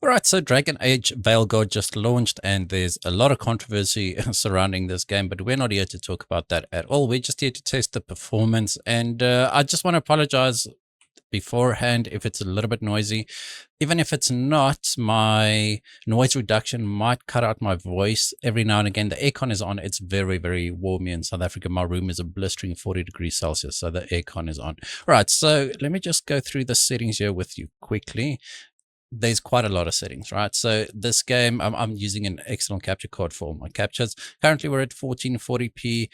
Alright, so Dragon Age Veilguard just launched and there's a lot of controversy surrounding this game, but we're not here to talk about that at all. We're just here to test the performance, and I just want to apologize beforehand if it's a little bit noisy. Even if it's not, my noise reduction might cut out my voice every now and again. The aircon is on. It's very, very warm here in South Africa. My room is a blistering 40 degrees Celsius, so the aircon is on. Right, so let me just go through the settings here with you quickly. There's quite a lot of settings, right? So this game, I'm using an external capture card for all my captures. Currently, we're at 1440p,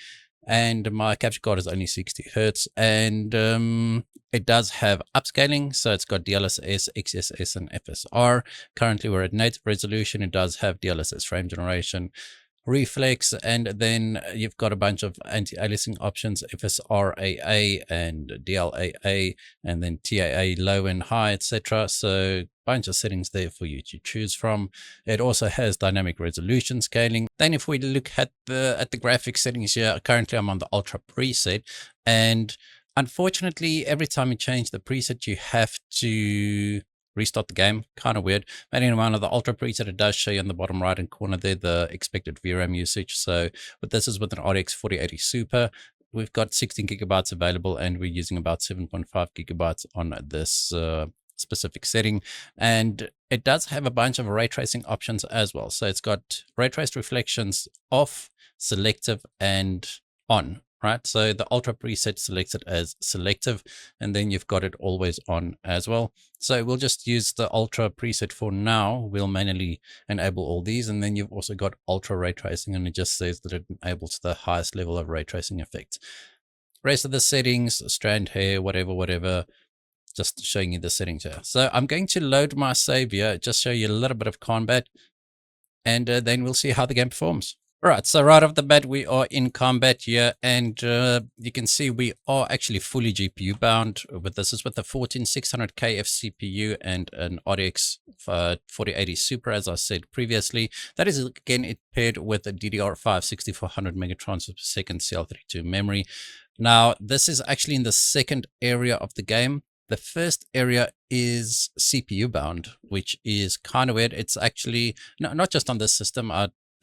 and my capture card is only 60 hertz, and it does have upscaling, so it's got DLSS, XSS, and FSR. Currently, we're at native resolution. It does have DLSS frame generation, reflex, and then you've got a bunch of anti-aliasing options, FSRAA and DLAA, and then TAA low and high, etc. So bunch of settings there for you to choose from. It also has dynamic resolution scaling. Then if we look at the graphics settings here, currently I'm on the ultra preset, and unfortunately every time you change the preset you have to restart the game. Kind of weird. But anyway, on the ultra preset, it does show you in the bottom right hand corner there the expected VRAM usage. So but this is with an RTX 4080 Super. We've got 16 gigabytes available, and we're using about 7.5 gigabytes on this specific setting. And it does have a bunch of ray tracing options as well. So it's got ray traced reflections off, selective, and on. Right, so the ultra preset selects it as selective, and then you've got it always on as well. So we'll just use the ultra preset for now. We'll manually enable all these, and then you've also got ultra ray tracing, and it just says that it enables the highest level of ray tracing effects. Rest of the settings, strand hair, whatever, just showing you the settings here. So I'm going to load my save here, just show you a little bit of combat, and then we'll see how the game performs. Right, so right off the bat, we are in combat here, and you can see we are actually fully GPU bound. But this is with the 14600K CPU and an RTX 4080 Super, as I said previously. That is, again, it paired with a DDR5 6400 megatransfers per second CL32 memory. Now, this is actually in the second area of the game. The first area is CPU bound, which is kind of weird. It's actually not just on this system.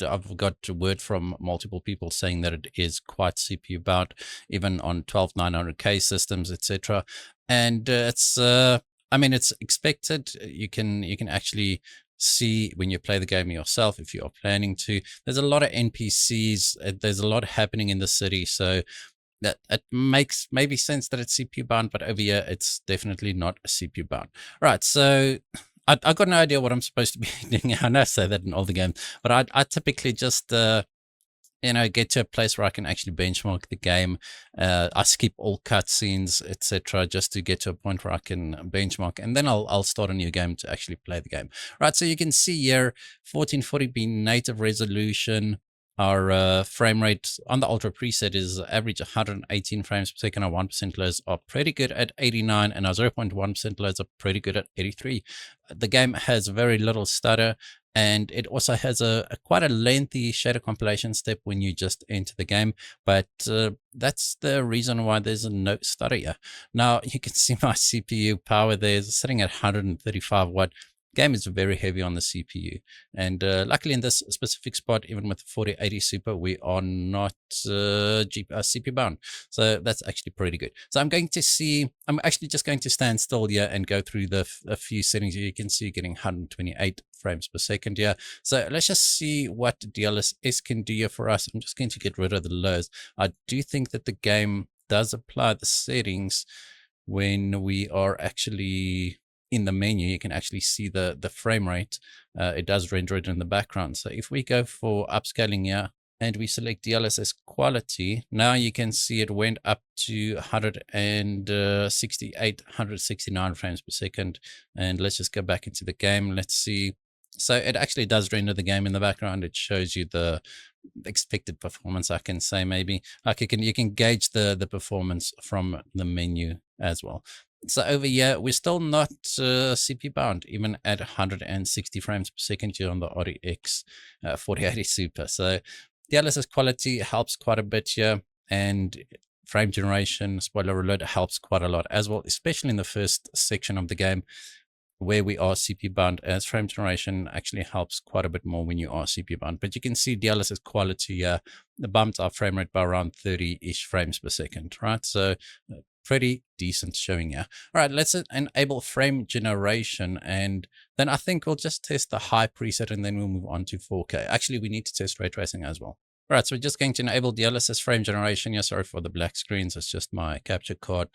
I've got word from multiple people saying that it is quite CPU bound, even on 12900K systems, etc. And it's, I mean, it's expected. You can actually see when you play the game yourself, if you are planning to. There's a lot of NPCs. There's a lot happening in the city, so that it makes maybe sense that it's CPU bound, but over here it's definitely not CPU bound. Right, so I got no idea what I'm supposed to be doing. I know I say that in all the games, but I typically just get to a place where I can actually benchmark the game. I skip all cutscenes, etc., just to get to a point where I can benchmark, and then I'll start a new game to actually play the game. Right, so you can see here 1440p native resolution. Our frame rate on the ultra preset is average 118 frames per second. Our 1% lows are pretty good at 89, and our 0.1% lows are pretty good at 83. The game has very little stutter, and it also has quite a lengthy shader compilation step when you just enter the game, but that's the reason why there's a no stutter here. Now you can see my CPU power there is sitting at 135 watt. Game is very heavy on the CPU, and luckily in this specific spot, even with the 4080 Super, we are not CPU bound, so that's actually pretty good. So I'm actually just going to stand still here and go through a few settings here. You can see getting 128 frames per second here. So let's just see what DLSS can do here for us. I'm just going to get rid of the lows. I do think that the game does apply the settings when we are actually in the menu. You can actually see the frame rate. It does render it in the background. So if we go for upscaling here and we select DLSS quality, now you can see it went up to 168, 169 frames per second. And let's just go back into the game. Let's see. So it actually does render the game in the background. It shows you the expected performance, I can say, maybe. Like you can gauge the performance from the menu as well. So over here, we're still not CPU bound, even at 160 frames per second here on the RTX 4080 Super. So DLSS quality helps quite a bit here, and frame generation, spoiler alert, helps quite a lot as well, especially in the first section of the game. where we are CPU bound, as frame generation actually helps quite a bit more when you are CPU bound. But you can see DLSS quality, bumped our frame rate by around 30-ish frames per second, right? So pretty decent showing here. All right, let's enable frame generation, and then I think we'll just test the high preset, and then we'll move on to 4K. Actually, we need to test ray tracing as well. All right, so we're just going to enable DLSS frame generation. Yeah, sorry for the black screens. It's just my capture card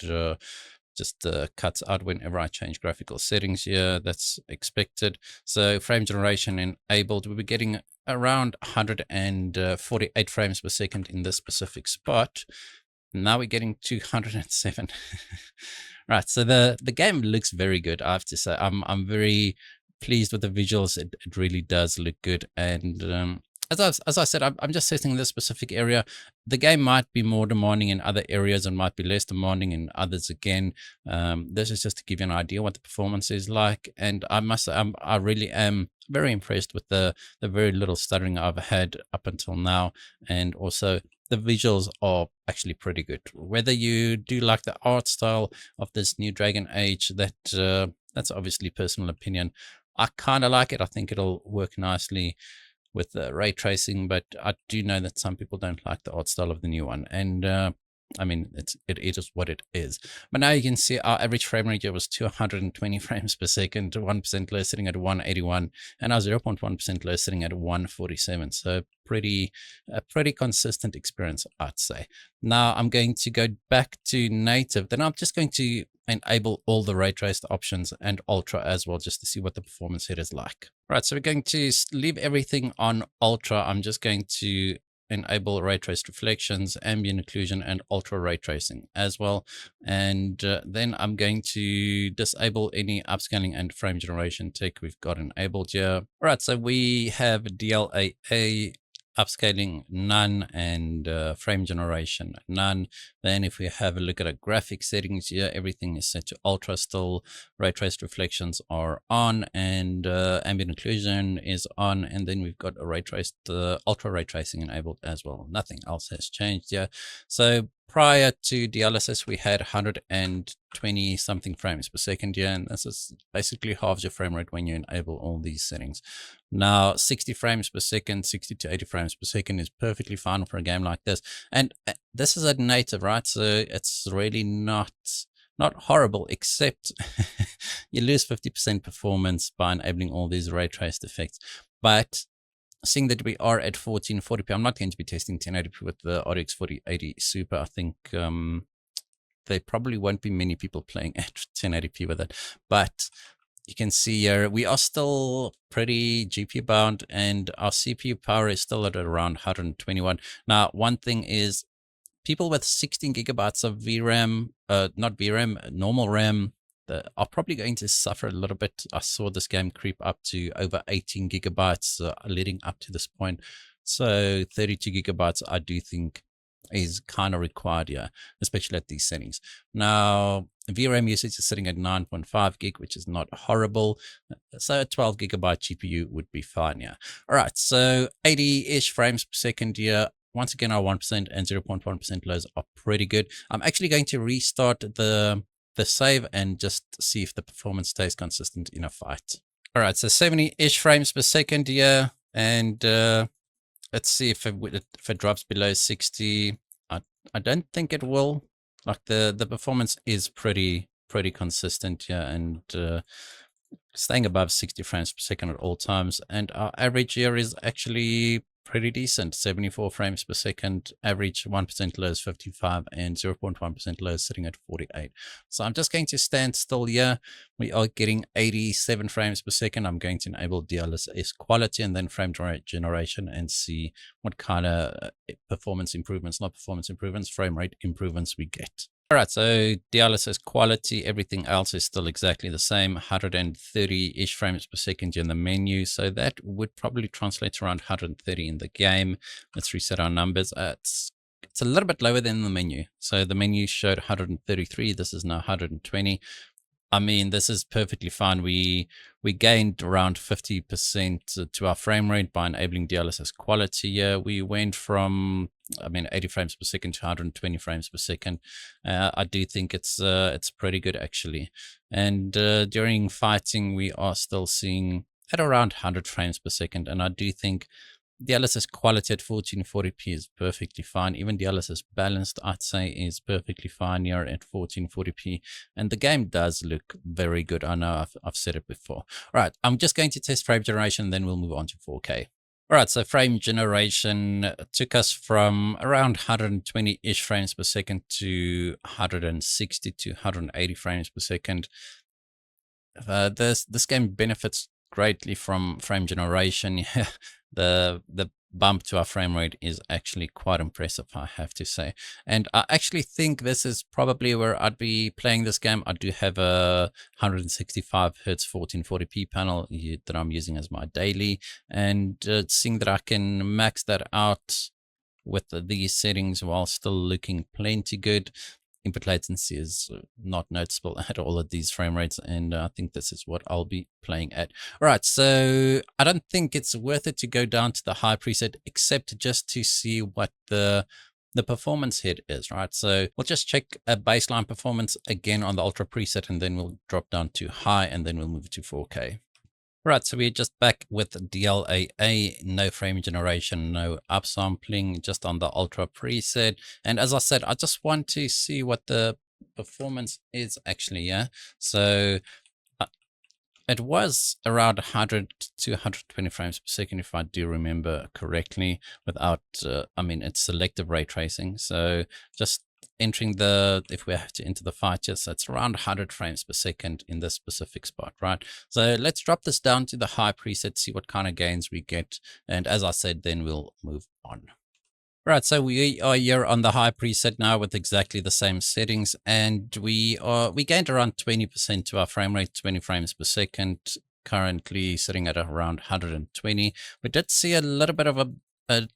just cuts out whenever I change graphical settings here. That's expected. So frame generation enabled. We'll be getting around 148 frames per second in this specific spot. Now we're getting 207. Right, so the game looks very good, I have to say. I'm very pleased with the visuals. It really does look good. And as I said, I'm just testing this specific area. The game might be more demanding in other areas and might be less demanding in others again. This is just to give you an idea what the performance is like. And I must say, I really am very impressed with the very little stuttering I've had up until now. And also the visuals are actually pretty good. Whether you do like the art style of this new Dragon Age, that's obviously personal opinion. I kind of like it. I think it'll work nicely with the ray tracing, but I do know that some people don't like the art style of the new one. And I mean, it is what it is. But now you can see our average frame rate here was 220 frames per second, 1% low sitting at 181, and our 0.1% low sitting at 147. So a pretty consistent experience, I'd say. Now I'm going to go back to native. Then I'm just going to enable all the ray traced options and ultra as well, just to see what the performance here is like. Right, so we're going to leave everything on ultra. I'm just going to enable ray traced reflections, ambient occlusion, and ultra ray tracing as well. And then I'm going to disable any upscaling and frame generation tech we've got enabled here. All right, so we have DLAA, upscaling none, and frame generation none. Then if we have a look at our graphic settings here, everything is set to ultra still. Ray traced reflections are on, and ambient occlusion is on, and then we've got a ray traced ultra ray tracing enabled as well. Nothing else has changed here. So prior to DLSS, we had 120 something frames per second here, and this is basically halves your frame rate when you enable all these settings. Now 60 frames per second, 60 to 80 frames per second is perfectly fine for a game like this. And this is a native, right? So it's really not horrible, except you lose 50% performance by enabling all these ray traced effects. But seeing that we are at 1440p, I'm not going to be testing 1080p with the RTX 4080 Super. I think there probably won't be many people playing at 1080p with it. But you can see here we are still pretty GPU bound, and our CPU power is still at around 121. Now, one thing is, people with 16 gigabytes of VRAM, not VRAM, normal RAM, are probably going to suffer a little bit. I saw this game creep up to over 18 gigabytes leading up to this point. So 32 gigabytes, I do think, is kind of required here, especially at these settings. Now, VRAM usage is sitting at 9.5 gig, which is not horrible. So a 12 gigabyte GPU would be fine here. All right, so 80-ish frames per second here. Once again, our 1% and 0.1% lows are pretty good. I'm actually going to restart the save and just see if the performance stays consistent in a fight. All right, so 70-ish frames per second here, and let's see if it drops below 60. I don't think it will. Like the performance is pretty consistent here, and staying above 60 frames per second at all times. And our average here is actually pretty decent, 74 frames per second. Average 1% low is 55, and 0.1% low is sitting at 48. So I'm just going to stand still here. We are getting 87 frames per second. I'm going to enable DLSS quality and then frame generation and see what kind of performance improvements, not performance improvements, frame rate improvements we get. All right, so DLSS quality, everything else is still exactly the same, 130-ish frames per second in the menu. So that would probably translate to around 130 in the game. Let's reset our numbers. It's a little bit lower than the menu. So the menu showed 133. This is now 120. I mean, this is perfectly fine. We gained around 50% to our frame rate by enabling DLSS quality here. We went from I mean, 80 frames per second to 120 frames per second. I do think it's pretty good actually. And during fighting, we are still seeing at around 100 frames per second. And I do think DLSS quality at 1440p is perfectly fine. Even DLSS balanced, I'd say, is perfectly fine here at 1440p. And the game does look very good. I know I've said it before. All right, I'm just going to test frame generation, then we'll move on to 4K. All right, so frame generation took us from around 120-ish frames per second to 160 to 180 frames per second. This game benefits greatly from frame generation. the bump to our frame rate is actually quite impressive, I have to say. And I actually think this is probably where I'd be playing this game. I do have a 165 hertz 1440p panel that I'm using as my daily, and seeing that I can max that out with these settings while still looking plenty good. Input latency is not noticeable at all at these frame rates, and I think this is what I'll be playing at. All right, so I don't think it's worth it to go down to the high preset, except just to see what the performance hit is, right? So we'll just check a baseline performance again on the ultra preset, and then we'll drop down to high, and then we'll move to 4K. Right, so we're just back with DLAA, no frame generation, no upsampling, just on the ultra preset. And as I said, I just want to see what the performance is actually, yeah? So it was around 100 to 120 frames per second, if I do remember correctly, without, I mean, it's selective ray tracing. So just entering if we have to enter the fight, yes, it's around 100 frames per second in this specific spot, right? So let's drop this down to the high preset, see what kind of gains we get. And as I said, then we'll move on. Right, so we are here on the high preset now with exactly the same settings, and we gained around 20% to our frame rate, 20 frames per second, currently sitting at around 120. We did see a little bit of a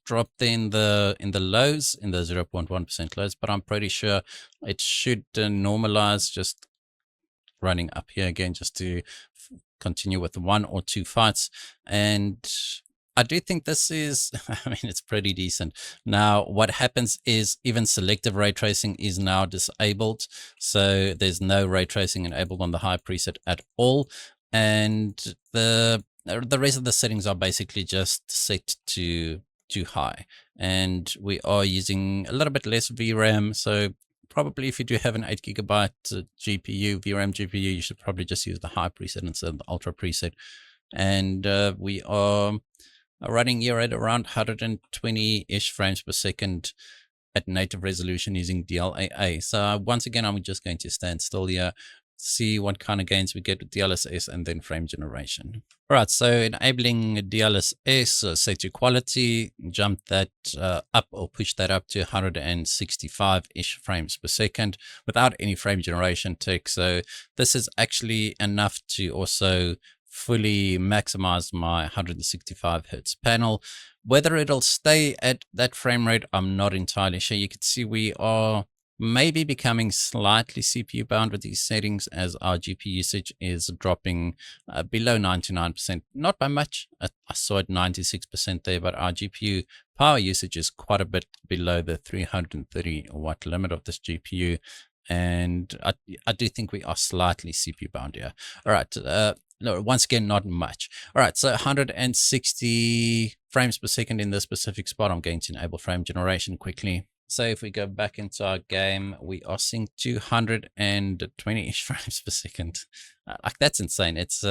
drop there in the lows, in the 0.1% lows, but I'm pretty sure it should normalize, just running up here again just to continue with 1 or 2 fights. And I do think this is, I mean, it's pretty decent. Now, what happens is even selective ray tracing is now disabled. So there's no ray tracing enabled on the high preset at all. And the rest of the settings are basically just set to high. And we are using a little bit less VRAM. So probably if you do have an 8GB GPU, VRAM GPU, you should probably just use the high preset instead of the ultra preset. And we are running here at around 120-ish frames per second at native resolution using DLAA. So once again, I'm just going to stand still here, see what kind of gains we get with DLSS, and then frame generation. All right, so enabling DLSS, set to quality, jump that up or push that up to 165-ish frames per second without any frame generation tech. So this is actually enough to also fully maximize my 165 hertz panel. Whether it'll stay at that frame rate, I'm not entirely sure. You can see we are maybe becoming slightly CPU bound with these settings as our GPU usage is dropping below 99%, not by much. I saw it 96% there, but our GPU power usage is quite a bit below the 330 watt limit of this GPU. And I do think we are slightly CPU bound here. All right. No, once again, not much. All right, so 160 frames per second in this specific spot. I'm going to enable frame generation quickly. So if we go back into our game, we are seeing 220-ish frames per second. Like, that's insane. It's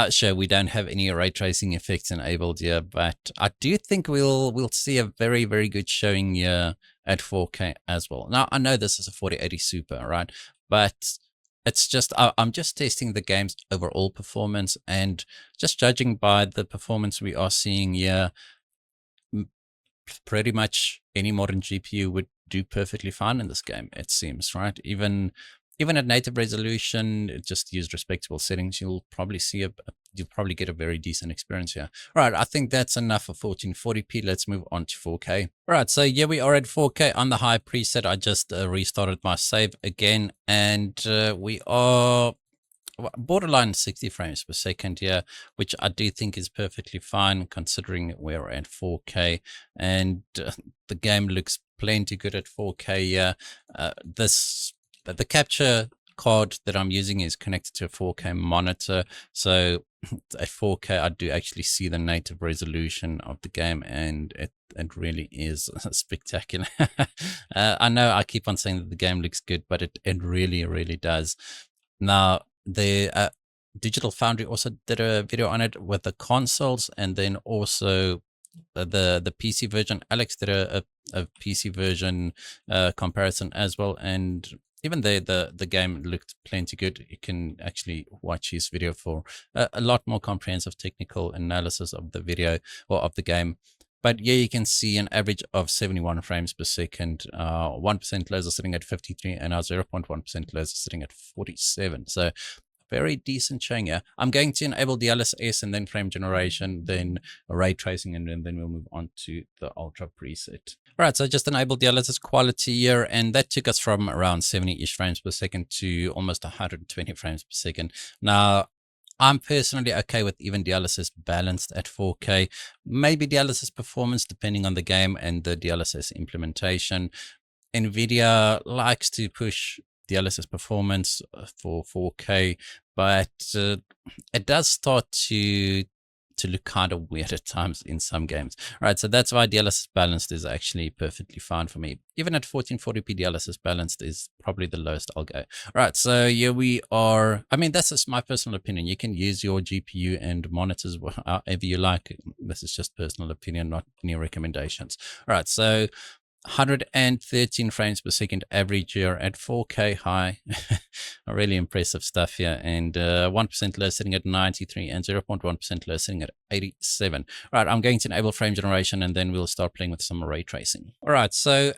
sure, we don't have any ray tracing effects enabled here, but I do think we'll see a very, very good showing here at 4K as well. Now, I know this is a 4080 Super, right? But it's just, I'm just testing the game's overall performance, and just judging by the performance we are seeing here, pretty much any modern GPU would do perfectly fine in this game, it seems, right? Even at native resolution, just use respectable settings, you'll probably see you'll probably get a very decent experience here. All right, I think that's enough for 1440p. Let's move on to 4K. All right, so here we are at 4K on the high preset. I just restarted my save again, and we are borderline 60 frames per second here, which I do think is perfectly fine considering we're at 4K, and the game looks plenty good at 4K here. The capture card that I'm using is connected to a 4K monitor, so at 4K I do actually see the native resolution of the game, and it really is spectacular. I know I keep on saying that the game looks good, but it really does. Now, the Digital Foundry also did a video on it with the consoles, and then also the PC version. Alex did a PC version comparison as well, and even the game looked plenty good. You can actually watch his video for a lot more comprehensive technical analysis of the video or of the game. But yeah, you can see an average of 71 frames per second, 1% laser sitting at 53, and our 0.1% laser sitting at 47. So very decent showing here. I'm going to enable DLSS and then frame generation, then ray tracing, and then we'll move on to the ultra preset. All right, so I just enabled DLSS quality here, and that took us from around 70-ish frames per second to almost 120 frames per second. Now, I'm personally okay with even DLSS balanced at 4K, maybe DLSS performance depending on the game and the DLSS implementation. NVIDIA likes to push DLSS performance for 4K, but it does start to look kind of weird at times in some games. Right, so that's why DLSS balanced is actually perfectly fine for me. Even at 1440p, DLSS balanced is probably the lowest I'll go. All right, so here we are. I mean, that's just my personal opinion. You can use your GPU and monitors however you like. This is just personal opinion, not any recommendations. All right, so 113 frames per second average here at 4K high. Really impressive stuff here. And 1% low sitting at 93 and 0.1% low sitting at 87. All right, I'm going to enable frame generation and then we'll start playing with some ray tracing. All right, so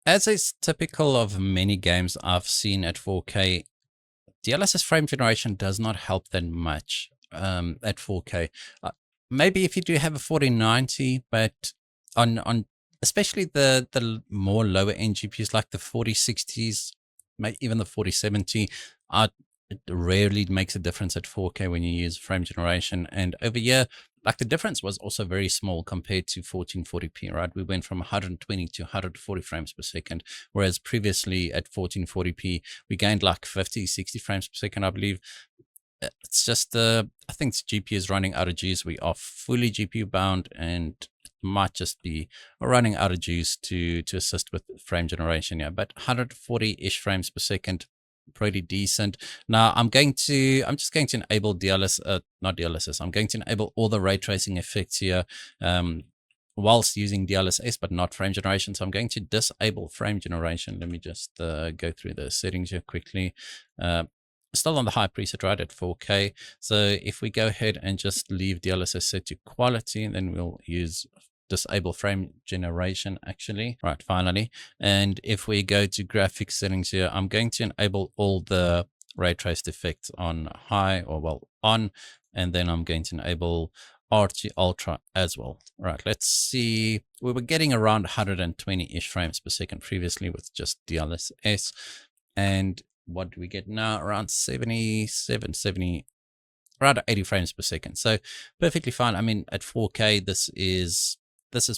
as is typical of many games I've seen at 4K, DLSS frame generation does not help that much at 4K. Maybe if you do have a 4090, but on especially the more lower end GPUs like the 4060s, even the 4070, it rarely makes a difference at 4K when you use frame generation. And over here, like the difference was also very small compared to 1440p, right? We went from 120 to 140 frames per second, whereas previously at 1440p, we gained like 50, 60 frames per second, I believe. It's just, I think the GPU is running out of juice. We are fully GPU bound, and might just be running out of juice to assist with frame generation. Yeah, but 140-ish frames per second, pretty decent. Now I'm just going to enable not DLSS. I'm going to enable all the ray tracing effects here whilst using DLSS, but not frame generation. So I'm going to disable frame generation. Let me just go through the settings here quickly. Still on the high preset, right, at 4K. So if we go ahead and just leave DLSS set to quality, then we'll use disable frame generation actually. Right, finally. And if we go to graphics settings here, I'm going to enable all the ray traced effects on high, or well, on, and then I'm going to enable RT Ultra as well. Right, let's see. We were getting around 120-ish frames per second previously with just DLSS. And what do we get now? Around 77, 70, around 80 frames per second. So perfectly fine. I mean, at 4K, this is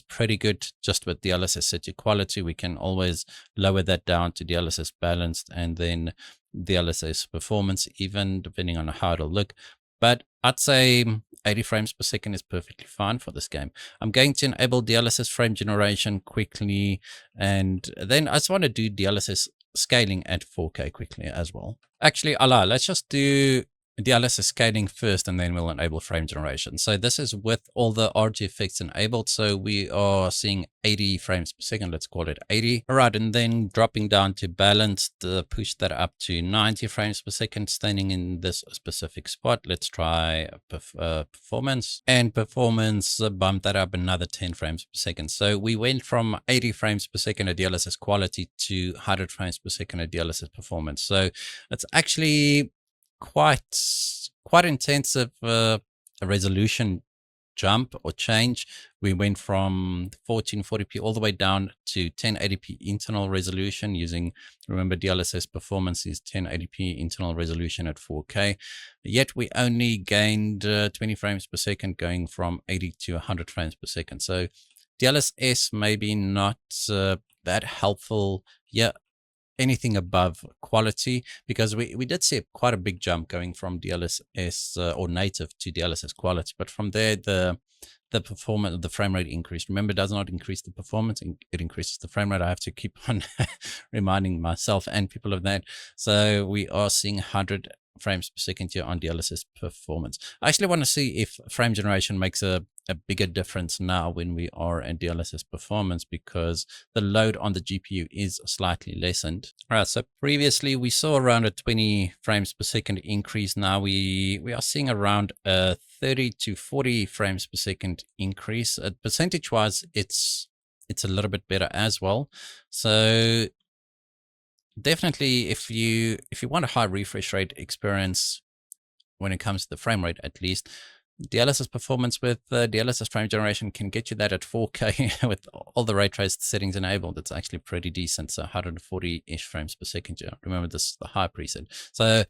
pretty good. Just with DLSS set to quality, we can always lower that down to DLSS balanced and then DLSS performance, even depending on how it'll look. But I'd say 80 frames per second is perfectly fine for this game. I'm going to enable DLSS frame generation quickly, and then I just want to do DLSS scaling at 4K quickly as well. Actually, let's just do DLSS scaling first, and then we'll enable frame generation. So this is with all the RG effects enabled. So we are seeing 80 frames per second. Let's call it 80. All right, and then dropping down to balanced, push that up to 90 frames per second, standing in this specific spot. Let's try performance, and performance, bump that up another 10 frames per second. So we went from 80 frames per second at DLSS quality to 100 frames per second at DLSS performance. So it's actually quite intensive resolution jump or change. We went from 1440p all the way down to 1080p internal resolution using, remember, DLSS performance is 1080p internal resolution at 4K. Yet we only gained 20 frames per second, going from 80 to 100 frames per second. So DLSS maybe not that helpful. Yeah, anything above quality, because we did see quite a big jump going from DLSS or native to DLSS quality, but from there the performance, the frame rate increased. Remember, it does not increase the performance, it increases the frame rate. I have to keep on reminding myself and people of that. So we are seeing 100 frames per second here on DLSS performance. I actually want to see if frame generation makes a bigger difference now when we are in DLSS performance, because the load on the GPU is slightly lessened. All right, so previously we saw around a 20 frames per second increase. Now we are seeing around a 30 to 40 frames per second increase. Percentage wise, it's a little bit better as well. So definitely, if you want a high refresh rate experience when it comes to the frame rate, at least DLSS performance with DLSS frame generation can get you that at 4K with all the ray traced settings enabled. It's actually pretty decent. So 140-ish frames per second. Remember, this is the high preset. So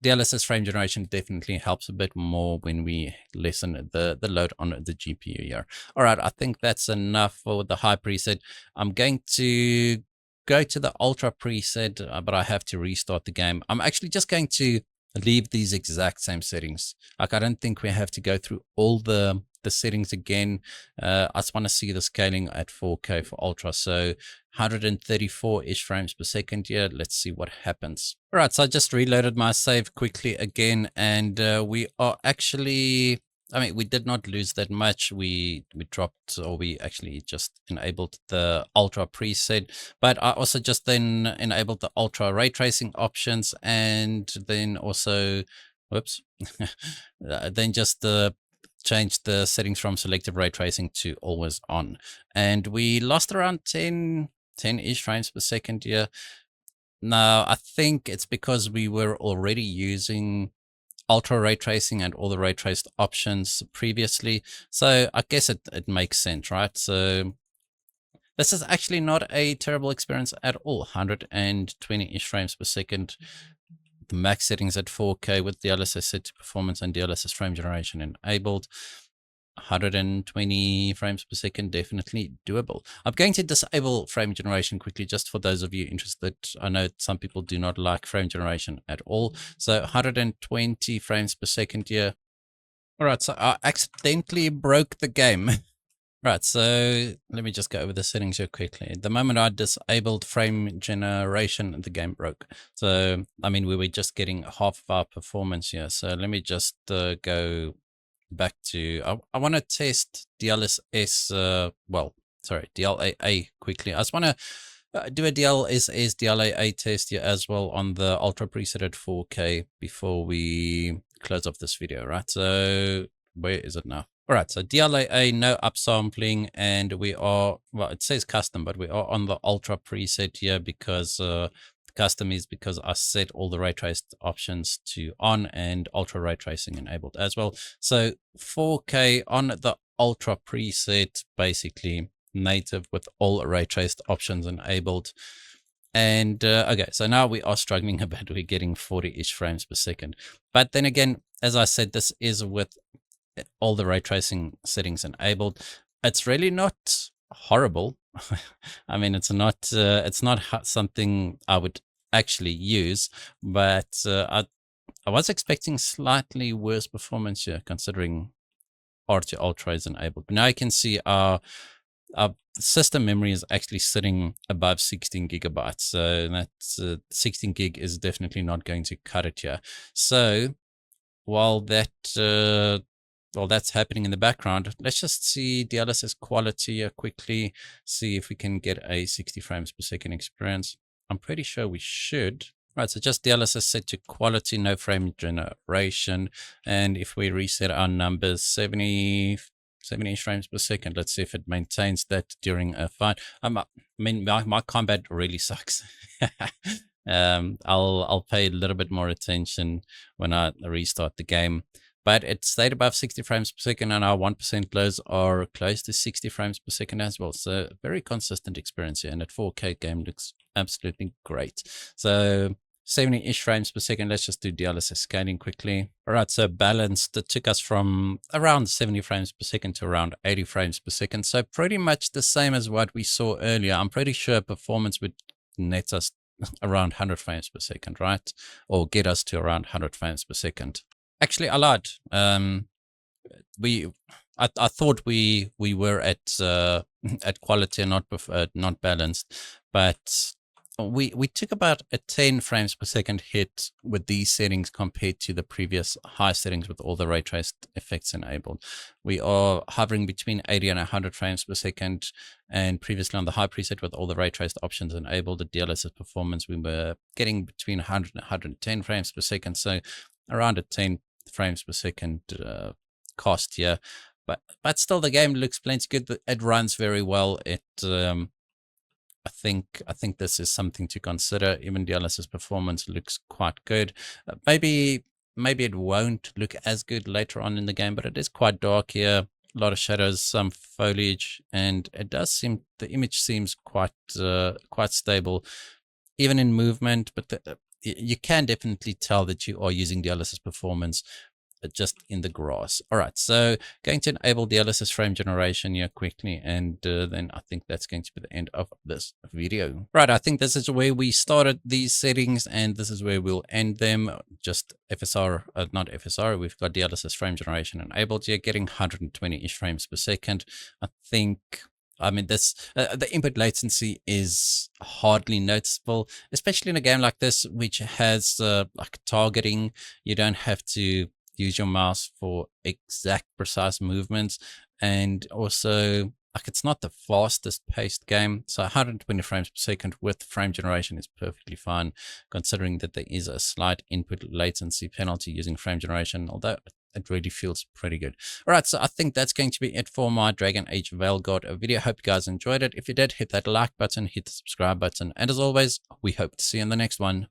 DLSS frame generation definitely helps a bit more when we lessen the load on the GPU here. All right, I think that's enough for the high preset. I'm going to go to the ultra preset, but I have to restart the game. I'm actually just going to leave these exact same settings. Like, I don't think we have to go through all the settings again. I just want to see the scaling at 4K for ultra. So 134-ish frames per second here. Let's see what happens. All right, so I just reloaded my save quickly again, and we are actually, I mean, we did not lose that much. We dropped, or we actually just enabled the ultra preset, but I also just then enabled the ultra ray tracing options, and then also, whoops, then just changed the settings from selective ray tracing to always on, and we lost around 10-ish frames per second here. Now, I think it's because we were already using ultra ray tracing and all the ray traced options previously. So I guess it makes sense, right? So this is actually not a terrible experience at all. 120-ish frames per second. The max settings at 4K with DLSS set to performance and DLSS frame generation enabled. 120 frames per second, definitely doable. I'm going to disable frame generation quickly, just for those of you interested. I know some people do not like frame generation at all. So 120 frames per second here. All right, so I accidentally broke the game. Right, so let me just go over the settings here quickly. The moment I disabled frame generation, the game broke. So, I mean, we were just getting half of our performance here. So let me just go back to, I want to test DLSS, DLAA quickly. I just want to do a DLSS DLAA test here as well on the ultra preset at 4K before we close off this video, right? So where is it now? All right, so DLAA, no upsampling, and we are, well, it says custom, but we are on the ultra preset here because custom is because I set all the ray traced options to on and ultra ray tracing enabled as well. So 4K on the ultra preset, basically native with all ray traced options enabled. And okay, so now we are struggling a bit. We're getting 40-ish frames per second. But then again, as I said, this is with all the ray tracing settings enabled. It's really not horrible. I mean, it's not something I would actually use, but I was expecting slightly worse performance here, considering RT Ultra is enabled. But now you can see our system memory is actually sitting above 16 gigabytes. So that's 16 gig is definitely not going to cut it here. So while that that's happening in the background, let's just see DLSS quality quickly, see if we can get a 60 frames per second experience. I'm pretty sure we should. Right, so just DLSS set to quality, no frame generation. And if we reset our numbers, 70 frames per second, let's see if it maintains that during a fight. I mean, my combat really sucks. I'll pay a little bit more attention when I restart the game. but it stayed above 60 frames per second, and our 1% lows are close to 60 frames per second as well. So very consistent experience here, and at 4K game looks absolutely great. So 70-ish frames per second. Let's just do DLSS scaling quickly. All right, so balanced, it took us from around 70 frames per second to around 80 frames per second. So pretty much the same as what we saw earlier. I'm pretty sure performance would net us around 100 frames per second, right? Or get us to around 100 frames per second. Actually, I lied. I thought we were at quality and not balanced, but we took about a 10 frames per second hit with these settings compared to the previous high settings with all the ray traced effects enabled. We are hovering between 80 and 100 frames per second, and previously on the high preset with all the ray traced options enabled, the DLSS performance, we were getting between 100 and 110 frames per second, so around a 10 frames per second cost here. But still, the game looks plenty good. It runs very well. I think this is something to consider. Even DLSS performance looks quite good. Maybe it won't look as good later on in the game, but it is quite dark here. A lot of shadows, some foliage, and it does seem, the image seems quite stable, even in movement. But you can definitely tell that you are using DLSS performance just in the grass. All right, so going to enable DLSS frame generation here quickly, and then I think that's going to be the end of this video. Right, I think this is where we started these settings, and this is where we'll end them. Just FSR, not FSR, we've got DLSS frame generation enabled here, getting 120-ish frames per second. I mean, this the input latency is hardly noticeable, especially in a game like this, which has like targeting. You don't have to use your mouse for exact precise movements, and also like it's not the fastest paced game, so 120 frames per second with frame generation is perfectly fine, considering that there is a slight input latency penalty using frame generation, although it really feels pretty good. All right, so I think that's going to be it for my Dragon Age Veilguard video. Hope you guys enjoyed it. If you did, hit that like button, hit the subscribe button, and as always, we hope to see you in the next one.